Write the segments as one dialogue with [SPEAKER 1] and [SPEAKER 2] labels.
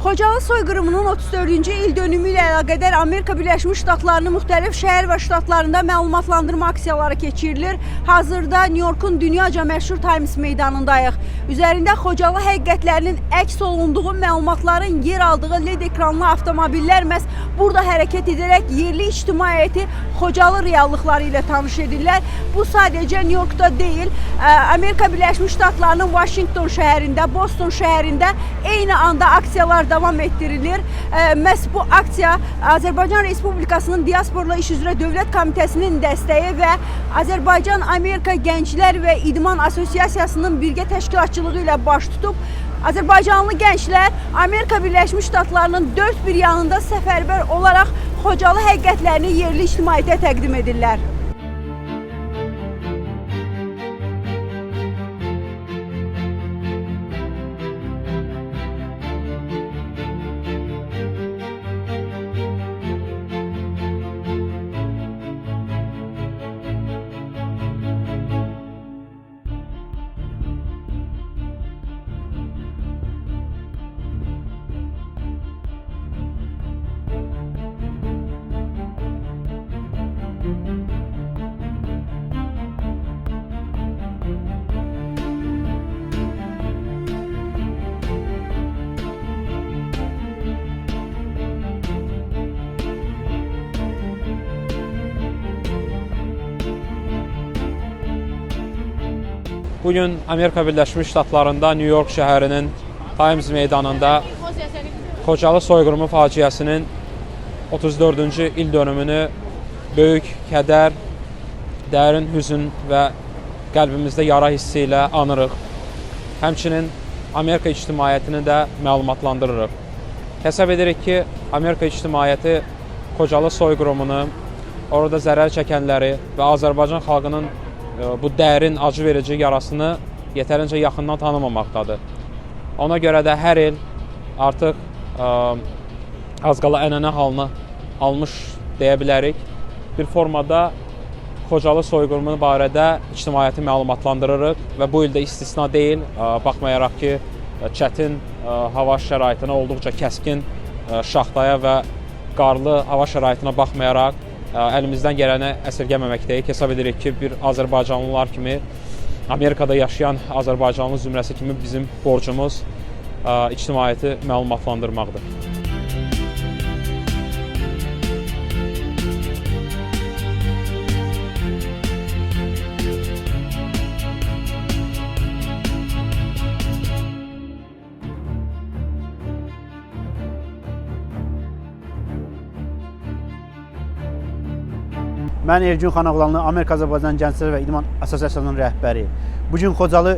[SPEAKER 1] Xocalı soyqırımının 34-cü il dönümü ilə əlaqədar Amerika Birləşmiş Ştatlarının müxtəlif şəhər və ştatlarında məlumatlandırma aksiyaları keçirilir. Hazırda New Yorkun dünyaca məşhur Times meydanındayıq. Üzərində Xocalı həqiqətlərinin əks olunduğu məlumatların yer aldığı LED ekranlı avtomobillər məhz burada hərəkət edərək yerli ictimaiyyəti Xocalı reallıqları ilə tanış edirlər. Bu sadəcə New Yorkda deyil, Amerika Birləşmiş Ştatlarının Washington şəhərində, Boston şəhərində eyni anda aksiyalar davam etdirilir. Məhz bu aksiya Azərbaycan Respublikasının Diasporla İş üzrə Dövlət Komitəsinin dəstəyi və Azərbaycan-Amerika Gənclər və İdman Assosiasiyasının birgə təşkilatçılığı ilə baş tutub. Azərbaycanlı gənclər Amerika Birləşmiş Ştatlarının dörd bir yanında səfərbər olaraq Xocalı həqiqətlərini yerli ictimaiyyətə təqdim edirlər.
[SPEAKER 2] Bugün Amerika Birləşmiş Ştatlarında New York şəhərinin Times meydanında Xocalı soyqırımı faciəsinin 34-cü il dönümünü böyük kədər, dərin hüzün və qəlbimizdə yara hissi ilə anırıq. Həmçinin Amerika ictimaiyyətini də məlumatlandırırıq. Hesab edirik ki, Amerika ictimaiyyəti Xocalı soyqırımını, orada zərər çəkənləri və Azərbaycan xalqının bu dərin, acı verici yarasını yetərincə yaxından tanımamaqdadır. Ona görə də hər il artıq az qala ənənə halını almış deyə bilərik. Bir formada Xocalı soyqırımı barədə ictimaiyyəti məlumatlandırırıq və bu ildə istisna deyil. Baxmayaraq ki, çətin hava şəraitinə, olduqca kəskin şaxtaya və qarlı hava şəraitinə baxmayaraq əlimizdən gələni əsirgəməməkdəyik. Hesab edirik ki, bir Azərbaycanlılar kimi, Amerikada yaşayan Azərbaycanlı zümrəsi kimi bizim borcumuz ictimaiyyəti məlumatlandırmaqdır.
[SPEAKER 3] Mən Ergün Xanoğlanlı, Amerika Azərbaycan Gənclər və İdman Assosiasiyasının rəhbəri. Bugün Xocalı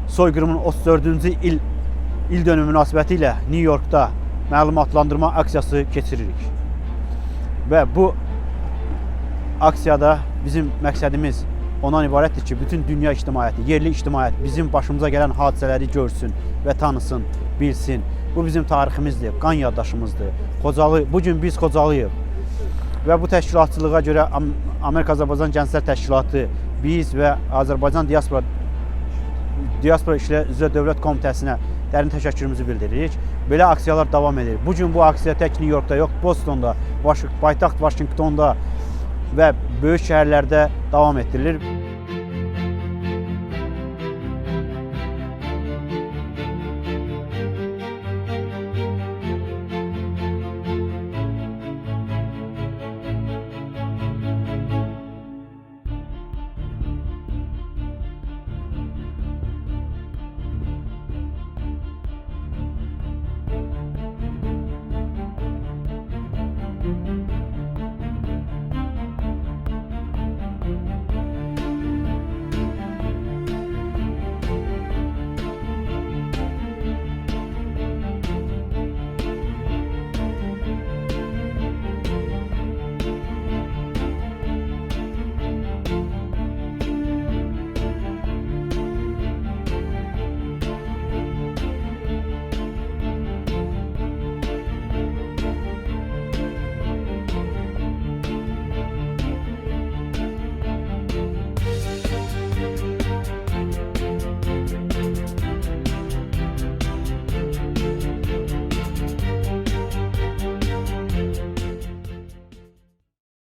[SPEAKER 3] soyqırımının 34-cü il dönümü münasibəti ilə New Yorkda məlumatlandırma aksiyası keçiririk. Və bu aksiyada bizim məqsədimiz ondan ibarətdir ki, bütün dünya ictimaiyyəti, yerli ictimaiyyət bizim başımıza gələn hadisələri görsün və tanısın, bilsin. Bu bizim tariximizdir, qan yaddaşımızdır. Bugün biz Xocalıyıq. Və bu təşkilatçılığa görə Amerika Azərbaycan Gənclər Təşkilatı, biz və Azərbaycan Diaspora İşlə üzrə Dövlət Komitəsinə dərin təşəkkürümüzü bildiririk. Belə aksiyalar davam edir. Bugün bu aksiya tək New Yorkda yox, Bostonda, paytaxt Washingtonda və böyük şəhərlərdə davam etdirilir.